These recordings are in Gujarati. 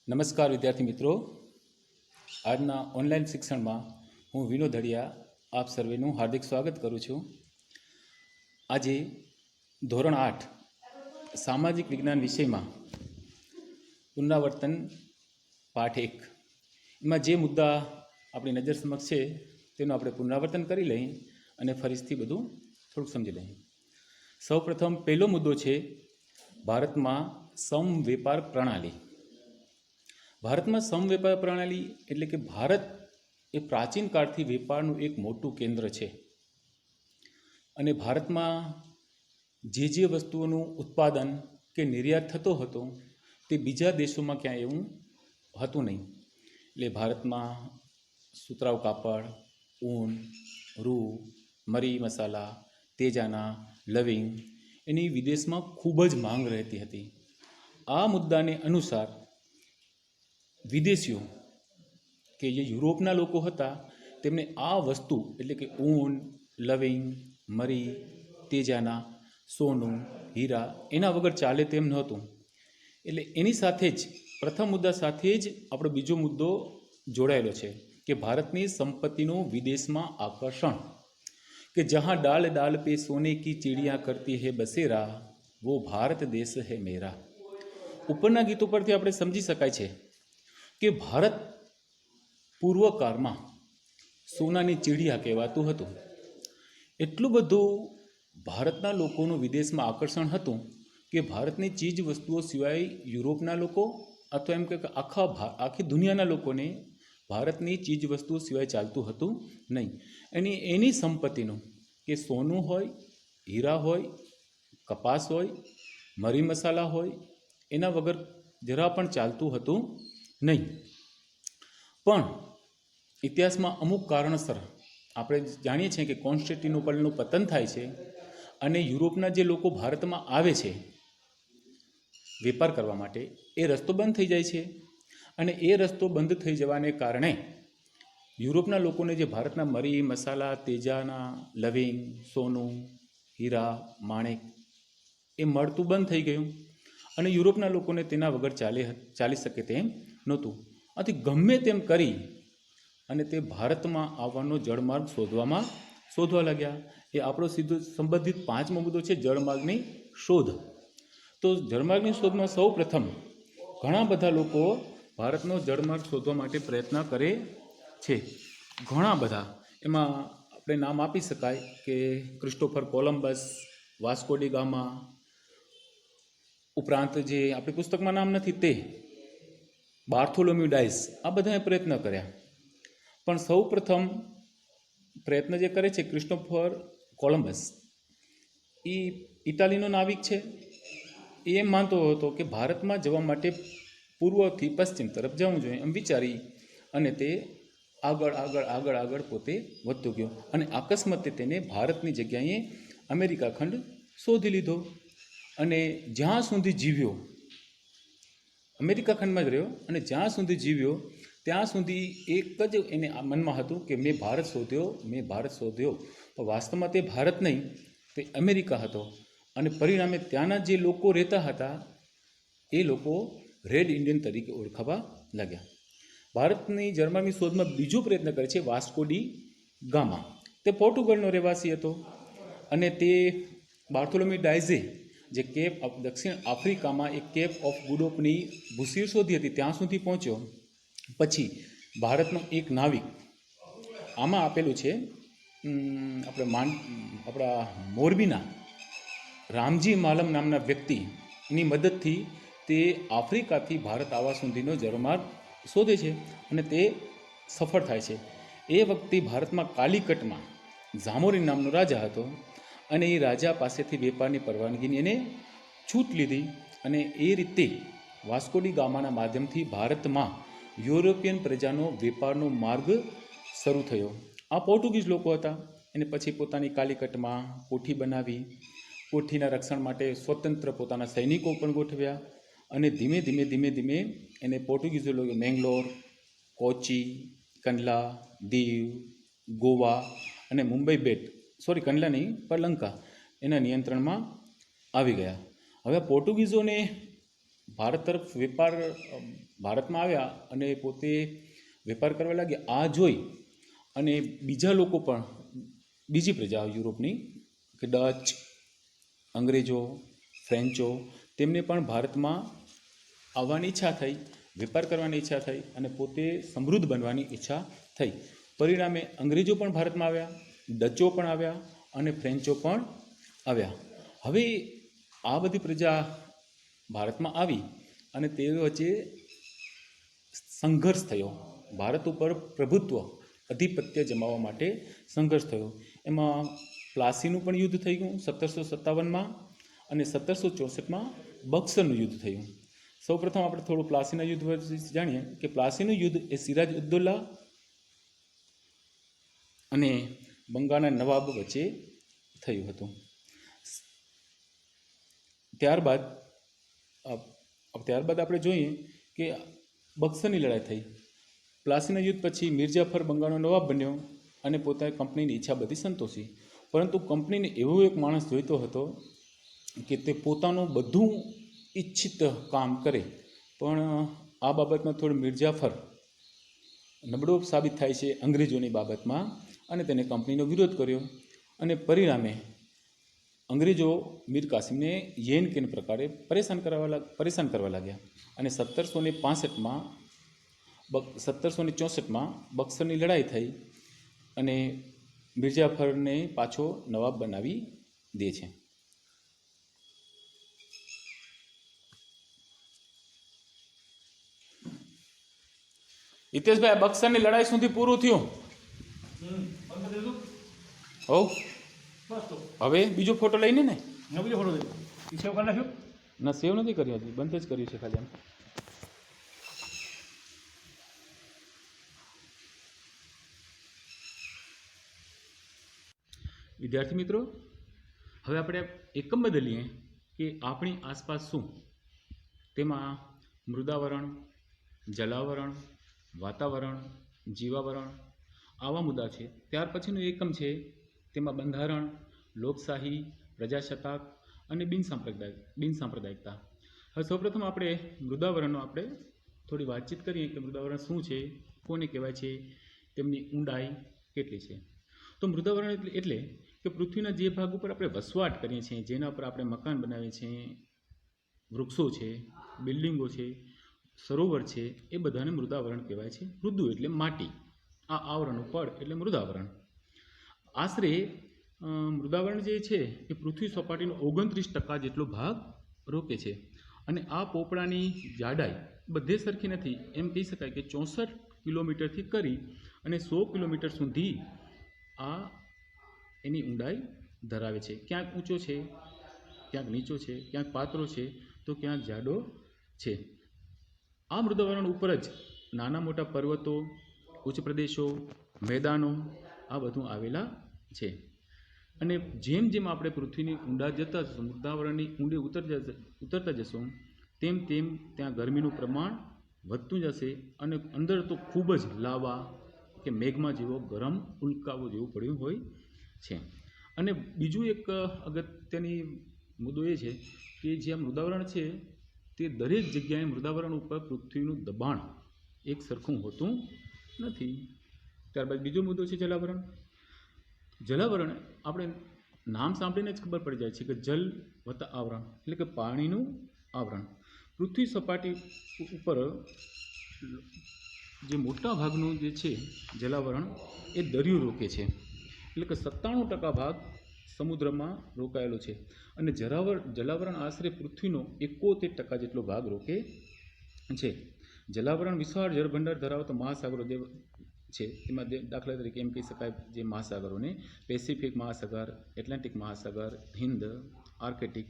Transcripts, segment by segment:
નમસ્કાર વિદ્યાર્થી મિત્રો, આજના ઓનલાઈન શિક્ષણમાં હું વિનોદ હડિયા આપ સર્વેનું હાર્દિક સ્વાગત કરું છું. આજે ધોરણ 8 સામાજિક વિજ્ઞાન વિષયમાં પુનરાવર્તન પાઠ 1 એમાં જે મુદ્દા આપણી નજર સમક્ષ છે તેનું આપણે પુનરાવર્તન કરી લઈએ અને ફરીથી બધું થોડુંક સમજી લઈએ. સૌપ્રથમ પહેલો મુદ્દો છે ભારતમાં સમવેપાર પ્રણાલી. ભારતમાં સમવેપાર પ્રણાલી એટલે કે ભારત એ પ્રાચીન કાળથી વેપારનું એક મોટું કેન્દ્ર છે અને ભારતમાં જે વસ્તુઓનું ઉત્પાદન કે નિર્યાત થતો હતો તે બીજા દેશોમાં ક્યાંય એવું હતું નહીં. એટલે ભારતમાં સુતરાઉ કાપડ, ઊન, રૂ, મરી મસાલા, તેજાના, લવિંગ એની વિદેશમાં ખૂબ જ માંગ રહેતી હતી. આ મુદ્દાને અનુસાર વિદેશીઓ કે જે યુરોપના લોકો હતા તેમને આ વસ્તુ એટલે કે ઊન, લવિંગ, મરી, તેજાના, સોનું, હીરા એના વગર ચાલે તેમ નહોતું. એટલે એની સાથે જ પ્રથમ મુદ્દા સાથે જ આપણો બીજો મુદ્દો જોડાયેલો છે કે ભારતની સંપત્તિનું વિદેશમાં આકર્ષણ, કે જहाँ डाल डाल पे सोने की चिड़िया करती है बसेरा, वो ભારત દેશ હૈ મેરા. ઉપરના ગીતો પરથી આપણે સમજી શકાય છે કે ભારત પૂર્વકાળમાં સોનાની ચીડિયા કહેવાતું હતું. એટલું બધું ભારતના લોકોનું વિદેશમાં આકર્ષણ હતું કે ભારતની ચીજ વસ્તુઓ સિવાય યુરોપના લોકો અથવા એમ કે આખી દુનિયાના લોકોને ભારતની ચીજ વસ્તુઓ સિવાય ચાલતું હતું નહીં. એની સંપત્તિનું કે સોનું હોય, હીરા હોય, કપાસ હોય, મરી મસાલા હોય એના વગર જરા પણ ચાલતું હતું નહીં. પણ ઇતિહાસમાં અમુક કારણસર આપણે જાણીએ છીએ કે કોન્સ્ટેન્ટિનોપલનું પતન થાય છે અને યુરોપના જે લોકો ભારતમાં આવે છે વેપાર કરવા માટે એ રસ્તો બંધ થઈ જાય છે અને એ રસ્તો બંધ થઈ જવાને કારણે યુરોપના લોકોને જે ભારતના મરી મસાલા, તેજાના, લવિંગ, સોનું, હીરા, માણેક એ મળતું બંધ થઈ ગયું અને યુરોપના લોકોને તેના વગર ચાલી શકે તેમ નહોતું. આથી ગમે તેમ કરી અને તે ભારતમાં આવવાનો જળમાર્ગ શોધવા લાગ્યા. એ આપણો સીધો સંબંધિત 5મો મુદ્દો છે જળમાર્ગની શોધ. તો જળમાર્ગની શોધમાં સૌ પ્રથમ ઘણા બધા લોકો ભારતનો જળમાર્ગ શોધવા માટે પ્રયત્ન કરે છે. ઘણા બધા એમાં આપણે નામ આપી શકાય કે Christopher Columbus, Vasco da Gama, ઉપરાંત જે આપણી પુસ્તકમાં નામ નથી તે બાર્થોલોમ્યુ ડાયસ, આ બધાએ પ્રયત્ન કર્યા. પણ સૌ પ્રથમ પ્રયત્ન જે કરે છે ક્રિસ્ટોફર કોલમ્બસ, એ ઇટાલીનો નાવિક છે. એ એમ માનતો હતો કે ભારતમાં જવા માટે પૂર્વથી પશ્ચિમ તરફ જવું જોઈએ એમ વિચારી અને તે આગળ પોતે વધતો ગયો અને અકસ્માતે તેને ભારતની જગ્યાએ અમેરિકા ખંડ શોધી લીધો અને જ્યાં સુધી જીવ્યો અમેરિકા ખંડમાં જ રહ્યો અને જ્યાં સુધી જીવ્યો ત્યાં સુધી એક જ એને મનમાં હતું કે મેં ભારત શોધ્યો. પણ વાસ્તવમાં તે ભારત નહીં, તે અમેરિકા હતો અને પરિણામે ત્યાંના જે લોકો રહેતા હતા એ લોકો રેડ ઇન્ડિયન તરીકે ઓળખાવા લાગ્યા. ભારતની જળમાર્ગની શોધમાં બીજો પ્રયત્ન કરે છે વાસ્કો ડી ગામા. તે પોર્ટુગલનો રહેવાસી હતો અને તે બાર્થોલોમ્યુ ડાયઝે જે કેપ ઓફ દક્ષિણ આફ્રિકામાં એક કેપ ઓફ ગુડ હોપની ભૂસીર શોધી હતી ત્યાં સુધી પહોંચ્યો. પછી ભારતનો એક નાવિક, આમાં આપેલું છે આપણા મોરબીના રામજી માલમ નામના વ્યક્તિની મદદથી તે આફ્રિકાથી ભારત આવવા સુધીનો જળમાર્ગ શોધે છે અને તે સફળ થાય છે. એ વખતે ભારતમાં કાલિકટમાં ઝામોરિન નામનો રાજા હતો અને એ રાજા પાસેથી વેપારની પરવાનગીની એને છૂટ લીધી અને એ રીતે વાસ્કો ડી ગામાના માધ્યમથી ભારતમાં યુરોપિયન પ્રજાનો વેપારનો માર્ગ શરૂ થયો. આ પોર્ટુગીઝ લોકો હતા. એને પછી પોતાની કાલિકટમાં કોઠી બનાવી, કોઠીના રક્ષણ માટે સ્વતંત્ર પોતાના સૈનિકો પણ ગોઠવ્યા અને ધીમે ધીમે એને પોર્ટુગીઝો લોકો મેંગલોર, કોચી, કંડલા, દીવ, ગોવા અને મુંબઈ બેટ, કંડલા નહીં પણ લંકા, એના નિયંત્રણમાં આવી ગયા. હવે પોર્ટુગીઝોને ભારત તરફ વેપાર ભારતમાં આવ્યા અને પોતે વેપાર કરવા લાગ્યા. આ જોઈ અને બીજા લોકો પણ, બીજી પ્રજા યુરોપની કે ડચ, અંગ્રેજો, ફ્રેન્ચો, તેમને પણ ભારતમાં આવવાની ઈચ્છા થઈ, વેપાર કરવાની ઈચ્છા થઈ અને પોતે સમૃદ્ધ બનવાની ઈચ્છા થઈ. પરિણામે અંગ્રેજો પણ ભારતમાં આવ્યા, ડચો પણ આવ્યા અને ફ્રેન્ચો પણ આવ્યા. હવે આ બધી પ્રજા ભારતમાં આવી અને તે વચ્ચે સંઘર્ષ થયો. ભારત ઉપર પ્રભુત્વ, આધિપત્ય જમાવવા માટે સંઘર્ષ થયો. એમાં પ્લાસીનું પણ યુદ્ધ થઈ ગયું 1757માં અને 1764માં બક્સરનું યુદ્ધ થયું. સૌપ્રથમ આપણે થોડું પ્લાસીના યુદ્ધ વિશે જાણીએ કે પ્લાસીનું યુદ્ધ એ સિરાજ ઉદ્દૌલા અને બંગાળના નવાબ વચ્ચે થયું હતું. ત્યારબાદ આપણે જોઈએ કે બક્સરની લડાઈ થઈ. પ્લાસીના યુદ્ધ પછી મીરજાફર બંગાળનો નવાબ બન્યો અને પોતાની કંપનીની ઈચ્છા બધી સંતોષી. પરંતુ કંપનીને એવો એક માણસ જોઈતો હતો કે તે પોતાનું બધું ઈચ્છિત કામ કરે. પણ આ બાબતમાં થોડું મીરજાફર નબળો સાબિત થાય છે અંગ્રેજોની બાબતમાં અને તેને કંપનીનો વિરોધ કર્યો અને પરિણામે અંગ્રેજો મીર કાસિમને યેન કેન પ્રકારે પરેશાન કરવા લાગ્યા અને 1764માં બક્સરની લડાઈ થઈ અને મીરજાફરને પાછો નવાબ બનાવી દે છે. હિતેશભાઈ, બક્સરની લડાઈ સુધી પૂરું થયું. હવે બીજો ફોટો લઈને ને બીજો ફોટો સેવ કરી નાખ્યો ના, સેવ નથી કર્યો, હજી બંધ જ કર્યું છે ખાલી. વિદ્યાર્થી મિત્રો, હવે આપણે એકમ બદલીએ કે આપણી આસપાસ શું. તેમાં મૃદાવરણ, જલાવરણ, વાતાવરણ, જીવાવરણ આવા મુદ્દા છે. ત્યાર પછીનું એકમ છે તેમાં બંધારણ, લોકશાહી, પ્રજાસત્તાક અને બિનસાંપ્રદાયિકતા. હવે સૌપ્રથમ આપણે મૃદાવરણનો આપણે થોડી વાતચીત કરીએ કે મૃદાવરણ શું છે, કોને કહેવાય છે, તેમની ઊંડાઈ કેટલી છે. તો મૃદાવરણ એટલે કે પૃથ્વીના જે ભાગ ઉપર આપણે વસવાટ કરીએ છીએ, જેના પર આપણે મકાન બનાવીએ છીએ, વૃક્ષો છે, બિલ્ડિંગો છે, સરોવર છે, એ બધાને મૃદાવરણ કહેવાય છે. મૃદુ એટલે માટી, આ આવરણનું પડ એટલે મૃદાવરણ. આશરે મૃદાવરણ જે છે એ પૃથ્વી સપાટીનો 29% જેટલો ભાગ રોકે છે અને આ પોપડાની જાડાઈ બધે સરખી નથી. એમ કહી શકાય કે 64 કિલોમીટરથી કરી અને 100 કિલોમીટર સુધી આ એની ઊંડાઈ ધરાવે છે. ક્યાંક ઊંચો છે, ક્યાંક નીચો છે, ક્યાંક પાતળો છે તો ક્યાંક જાડો છે. આ મૃદાવરણ ઉપર જ નાના મોટા પર્વતો, ઉચ્ચ પ્રદેશો, મેદાનો આ બધું આવેલા છે. અને જેમ જેમ આપણે પૃથ્વીની ઊંડા જતા જશું, મૃદાવરણની ઊંડે ઉતરતા જશું, તેમ તેમ ત્યાં ગરમીનું પ્રમાણ વધતું જશે અને અંદર તો ખૂબ જ લાવા કે મેઘમા જેવો ગરમ ઉલ્કાવો જેવું પડ્યું હોય છે. અને બીજું એક અગત્યની મુદ્દો એ છે કે જે આ મૃદાવરણ છે તે દરેક જગ્યાએ મૃદાવરણ ઉપર પૃથ્વીનું દબાણ એક સરખું હોતું નથી. ત્યારબાદ બીજો મુદ્દો છે જલાવરણ. જલાવરણ આપણે નામ સાંભળીને જ ખબર પડી જાય છે કે જલ વત્તા આવરણ એટલે કે પાણીનું આવરણ. પૃથ્વી સપાટી ઉપર જે મોટા ભાગનું જે છે જલાવરણ એ દરિયો રોકે છે. એટલે કે 97% ભાગ સમુદ્રમાં રોકાયેલો છે અને જલાવરણ આશરે પૃથ્વીનો 71% જેટલો ભાગ રોકે છે. જલાવરણ વિશાળ જળભંડાર ધરાવતા મહાસાગરો જે છે એમાં દાખલા તરીકે એમ કહી શકાય જે મહાસાગરોને પેસિફિક મહાસાગર, એટલાન્ટિક મહાસાગર, હિન્દ, આર્કટિક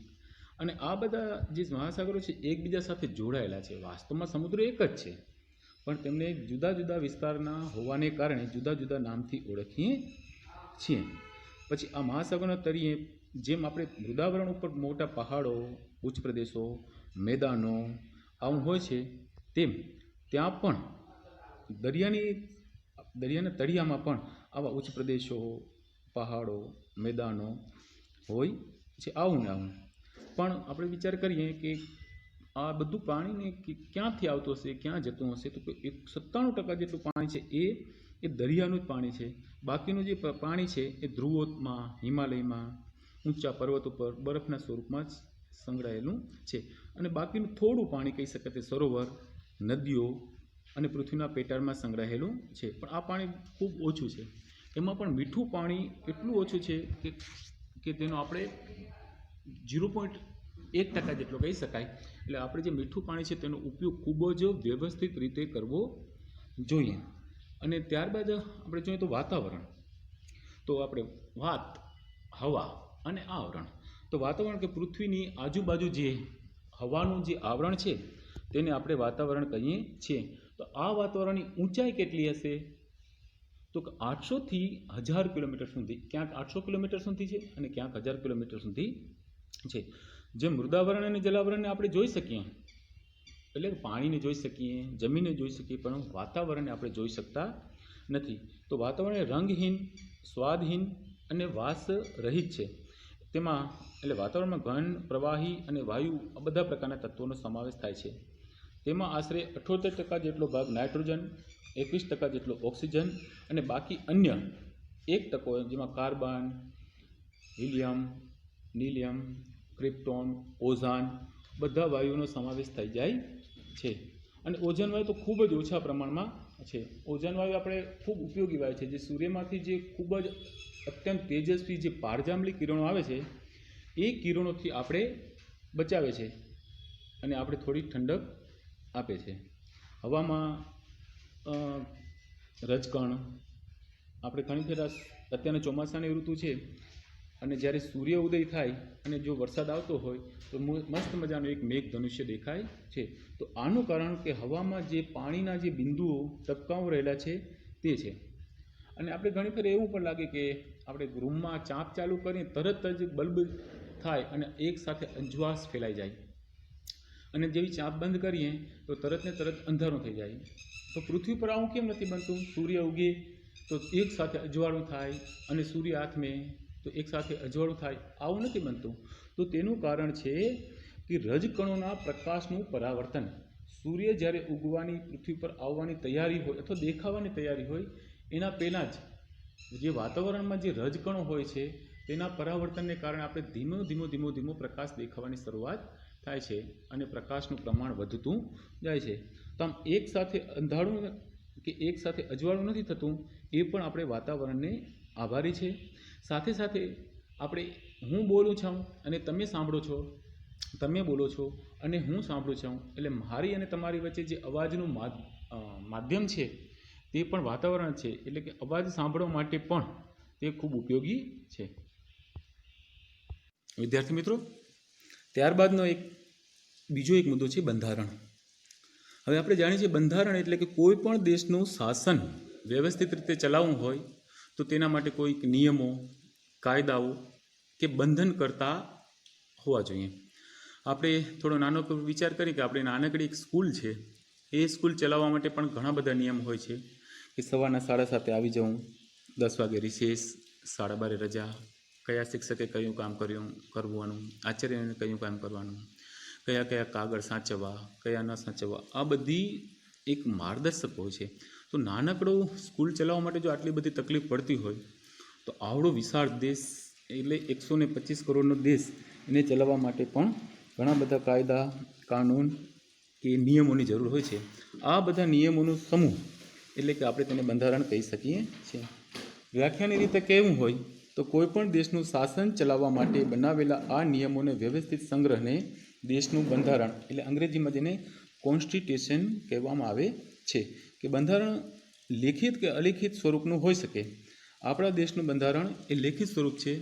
અને આ બધા જે મહાસાગરો છે એકબીજા સાથે જોડાયેલા છે. વાસ્તવમાં સમુદ્ર એક જ છે પણ તેમને જુદા જુદા વિસ્તારના હોવાને કારણે જુદા જુદા નામથી ઓળખીએ છીએ. પછી આ મહાસાગરના તળિયે જેમ આપણે મૃદાવરણ ઉપર મોટા પહાડો, ઉચ્ચ પ્રદેશો, મેદાનો આવું હોય છે, તેમ ત્યાં પણ દરિયાના તળિયામાં પણ આવા ઉચ્ચ પ્રદેશો, પહાડો, મેદાનો હોય છે. આવું ને આવું પણ આપણે વિચાર કરીએ કે આ બધું પાણીને ક્યાંથી આવતું હશે, ક્યાં જતું હશે, તો 97% જેટલું પાણી છે એ દરિયાનું જ પાણી છે. બાકીનું જે પાણી છે એ ધ્રુવોમાં, હિમાલયમાં, ઊંચા પર્વત ઉપર બરફના સ્વરૂપમાં જ સંગ્રહાયેલું છે. અને બાકીનું થોડું પાણી કહી શકાય તે સરોવર, નદીઓ અને પૃથ્વીના પેટાળમાં સંગ્રહાયેલું છે. પણ આ પાણી ખૂબ ઓછું છે. એમાં પણ મીઠું પાણી એટલું ઓછું છે કે તેનો આપણે 0.1% જેટલો કહી શકાય. એટલે આપણે જે મીઠું પાણી છે તેનો ઉપયોગ ખૂબ જ વ્યવસ્થિત રીતે કરવો જોઈએ. અને ત્યારબાદ આપણે જોઈએ તો વાતાવરણ, તો આપણે હવા અને આવરણ. તો વાતાવરણ કે પૃથ્વીની આજુબાજુ જે હવાનું જે આવરણ છે તેને આપણે વાતાવરણ કહીએ છીએ. તો આ વાતાવરણની ઊંચાઈ કેટલી હશે? તો 800થી 1000 કિલોમીટર સુધી, ક્યાંક 800 કિલોમીટર સુધી છે અને ક્યાંક 1000 કિલોમીટર સુધી છે. જે મૃદાવરણ અને જલાવરણને આપણે જોઈ શકીએ, એટલે પાણીને જોઈ શકીએ, જમીનને જોઈ શકીએ, પણ વાતાવરણને આપણે જોઈ શકતા નથી. તો વાતાવરણ રંગહીન, સ્વાદહીન અને વાસ રહિત છે. તેમાં એટલે વાતાવરણમાં ઘન, પ્રવાહી અને વાયુ આ બધા પ્રકારના તત્વોનો સમાવેશ થાય છે. તેમાં આશરે 78% જેટલો ભાગ નાઇટ્રોજન, 21% જેટલો ઓક્સિજન અને બાકી અન્ય 1% જેમાં કાર્બન, હિલિયમ, નીલિયમ, ક્રિપ્ટોન, ઓઝોન બધા વાયુનો સમાવેશ થઈ જાય છે. અને ઓઝોન વાયુ તો ખૂબ જ ઓછા પ્રમાણમાં છે. ઓઝોન વાયુ આપણે ખૂબ ઉપયોગી વાયુ છે. જે સૂર્યમાંથી જે ખૂબ જ અત્યંત તેજસ્વી જે પારજાંબલી કિરણો આવે છે એ કિરણોથી આપણે બચાવે છે અને આપણે થોડી ઠંડક આપે છે. હવામાં રજકણ આપણે ઘણી ફેર અત્યારના ચોમાસાની ઋતુ છે અને જ્યારે સૂર્ય ઉદય થાય અને જો વરસાદ આવતો હોય તો મસ્ત મજાનું એક મેઘ ધનુષ્ય દેખાય છે. તો આનું કારણ કે હવામાં જે પાણીના જે બિંદુઓ, ટપકાઓ રહેલા છે તે છે. અને આપણે ઘણી ફેર એવું પણ લાગે કે આપણે રૂમમાં ચાંપ ચાલુ કરીએ તરત જ બલ્બ થાય અને એક સાથે અંજવાસ ફેલાઈ જાય, અને જેવી ચાંપ બંધ કરીએ તો તરત ને તરત અંધારું થઈ જાય. તો પૃથ્વી પર આવું કેમ નથી બનતું? સૂર્ય ઉગે તો એક સાથે અજવાળું થાય અને સૂર્ય આથમે તો એક સાથે અજવાળું થાય, આવું નથી બનતું. તો તેનું કારણ છે કે રજકણોના પ્રકાશનું પરાવર્તન. સૂર્ય જ્યારે ઉગવાની, પૃથ્વી પર આવવાની તૈયારી હોય અથવા દેખાવાની તૈયારી હોય એના પહેલાં જ જે વાતાવરણમાં જે રજકણો હોય છે તેના પરાવર્તનને કારણે આપણે ધીમો પ્રકાશ દેખાવાની શરૂઆત થાય છે અને પ્રકાશનું પ્રમાણ વધતું જાય છે. તો આમ એક સાથે અંધારું કે એક સાથે અજવાળું નથી થતું, એ પણ આપણે વાતાવરણને આભારી છે. સાથે સાથે આપણે હું બોલું છું અને તમે સાંભળો છો, તમે બોલો છો અને હું સાંભળું છું, એટલે મારી અને તમારી વચ્ચે જે અવાજનું માધ્યમ છે તે પણ વાતાવરણ છે. એટલે કે અવાજ સાંભળવા માટે પણ તે ખૂબ ઉપયોગી છે. વિદ્યાર્થી મિત્રો, ત્યારબાદનો બીજો એક મુદ્દો છે બંધારણ. હવે આપણે જાણીએ છીએ બંધારણ એટલે કે કોઈ પણ દેશનું શાસન વ્યવસ્થિત રીતે ચલાવવું હોય તો તેના માટે કોઈક નિયમો, કાયદાઓ કે બંધન કરતા હોવા જોઈએ. આપણે થોડો નાનો વિચાર કરીએ કે આપણે નાનકડી એક સ્કૂલ છે, એ સ્કૂલ ચલાવવા માટે પણ ઘણા બધા નિયમ હોય છે કે સવારના 7:30 આવી જવું, 10 વાગે રિસેસ, 12:30 રજા, કયા શિક્ષકે કયું કામ કરવાનું, આચાર્યને કયું કામ કરવાનું, કયા કાગળ સાચવવા, કયા ન સાચવવા, આ બધી એક માર્ગદર્શક હોય છે. તો નાનકડો સ્કૂલ ચલાવવા માટે જો આટલી બધી તકલીફ પડતી હોય તો આવડો વિશાળ દેશ એટલે 125 કરોડનો દેશ, એને ચલાવવા માટે પણ ઘણા બધા કાયદા, કાનૂન કે નિયમોની જરૂર હોય છે. આ બધા નિયમોનું સમૂહ એટલે કે આપણે તેને બંધારણ કહી શકીએ છીએ. વ્યાખ્યાની રીતે કહેવું હોય તો કોઈ પણ દેશનું શાસન ચલાવવા માટે બનાવેલા આ નિયમોને વ્યવસ્થિત સંગ્રહને દેશનું બંધારણ એટલે અંગ્રેજીમાં જેને કોન્સ્ટિટ્યુશન કહેવામાં આવે છે. કે બંધારણ લેખિત કે અલિખિત સ્વરૂપનું હોઈ શકે. આપણા દેશનું બંધારણ એ લેખિત સ્વરૂપ છે,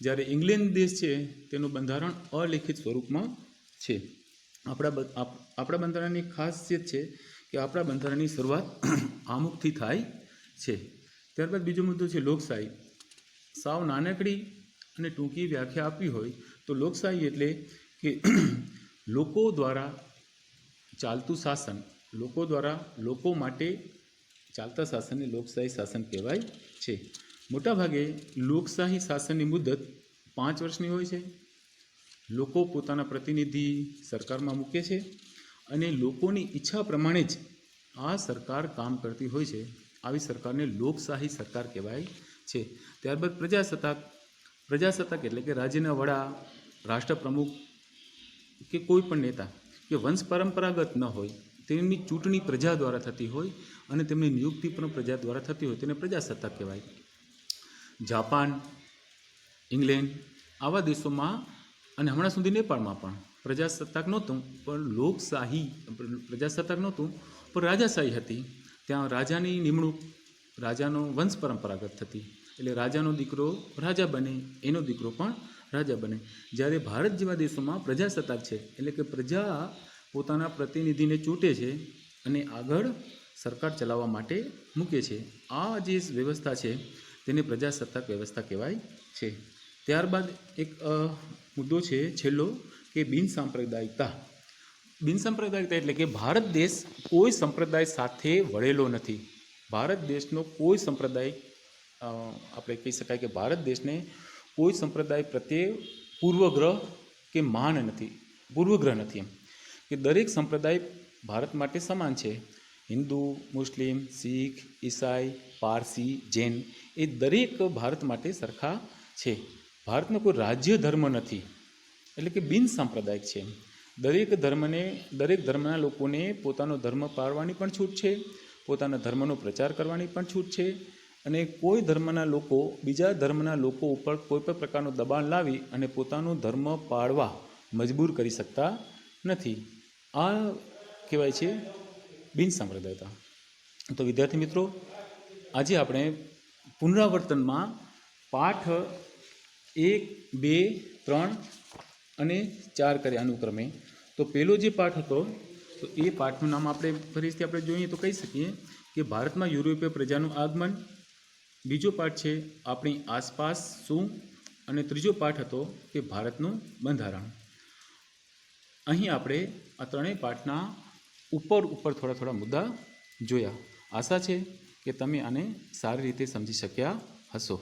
જ્યારે ઇંગ્લેન્ડ દેશ છે તેનું બંધારણ અલિખિત સ્વરૂપમાં છે. આપણા બંધારણની ખાસિયત છે કે આપણા બંધારણની શરૂઆત આમુખથી થાય છે. ત્યારબાદ બીજો મુદ્દો છે લોકશાહી. સાવ નાનકડી અને ટૂંકી વ્યાખ્યા આપવી હોય તો લોકશાહી એટલે કે લોકો દ્વારા ચાલતું શાસન, લોકો દ્વારા લોકો માટે ચાલતા શાસનને લોકશાહી શાસન કહેવાય છે. મોટાભાગે લોકશાહી શાસનની મુદત 5 વર્ષની હોય છે. લોકો પોતાના પ્રતિનિધિ સરકારમાં મૂકે છે અને લોકોની ઈચ્છા પ્રમાણે જ આ સરકાર કામ કરતી હોય છે. આવી સરકારને લોકશાહી સરકાર કહેવાય છે. ત્યારબાદ પ્રજાસત્તાક એટલે કે રાજ્યના વડા, રાષ્ટ્રપ્રમુખ કે કોઈ પણ નેતા કે વંશ પરંપરાગત ન હોય, તેમની ચૂંટણી પ્રજા દ્વારા થતી હોય અને તેમની નિયુક્તિ પણ પ્રજા દ્વારા થતી હોય તેને પ્રજાસત્તાક કહેવાય. જાપાન, ઇંગ્લેન્ડ આવા દેશોમાં અને હમણાં સુધી નેપાળમાં પણ પ્રજાસત્તાક નહોતું, પણ લોકશાહી પ્રજાસત્તાક નહોતું પણ રાજાશાહી હતી. ત્યાં રાજાની નિમણૂક રાજાનો વંશ પરંપરાગત થતી, એટલે રાજાનો દીકરો રાજા બને, એનો દીકરો પણ રાજા બને. જ્યારે ભારત જેવા દેશોમાં પ્રજાસત્તાક છે, એટલે કે પ્રજા પોતાના પ્રતિનિધિને ચૂંટે છે અને આગળ સરકાર ચલાવવા માટે મૂકે છે. આ જે વ્યવસ્થા છે તેને પ્રજાસત્તાક વ્યવસ્થા કહેવાય છે. ત્યારબાદ એક મુદ્દો છે છેલ્લો કે બિનસાંપ્રદાયિકતા. બિનસાંપ્રદાયિકતા એટલે કે ભારત દેશ કોઈ સંપ્રદાય સાથે વળેલો નથી. ભારત દેશનો કોઈ સંપ્રદાય આપણે કહી શકાય કે ભારત દેશને કોઈ સંપ્રદાય પ્રત્યે પૂર્વગ્રહ નથી એમ કે દરેક સંપ્રદાય ભારત માટે સમાન છે. હિન્દુ, મુસ્લિમ, શીખ, ઈસાઈ, પારસી, જૈન એ દરેક ભારત માટે સરખા છે. ભારતનો કોઈ રાજ્ય ધર્મ નથી, એટલે કે બિનસાંપ્રદાયિક છે. દરેક ધર્મના લોકોને પોતાનો ધર્મ પાળવાની પણ છૂટ છે, પોતાના ધર્મનો પ્રચાર કરવાની પણ છૂટ છે અને કોઈ ધર્મના લોકો બીજા ધર્મના લોકો ઉપર કોઈ પણ પ્રકારનું દબાણ લાવી અને પોતાનો ધર્મ પાળવા મજબૂર કરી શકતા નથી. આ કહેવાય છે બિનસાંપ્રદાયિકતા. તો વિદ્યાર્થી મિત્રો, આજે આપણે પુનરાવર્તનમાં પાઠ 1, 2, 3 અને 4 કર્યા અનુક્રમે. તો પહેલો જે પાઠ હતો તો એ પાઠનું નામ ફરીથી આપણે જોઈએ તો કહી શકીએ કે ભારતમાં યુરોપીય પ્રજાનું આગમન. બીજો પાઠ છે આપણી આસપાસ શું, અને ત્રીજો પાઠ હતો કે ભારતનું બંધારણ. અહીં આપણે આ ત્રણેય પાઠના ઉપર થોડા મુદ્દા જોયા. આશા છે કે તમે આને સારી રીતે સમજી શક્યા હશો.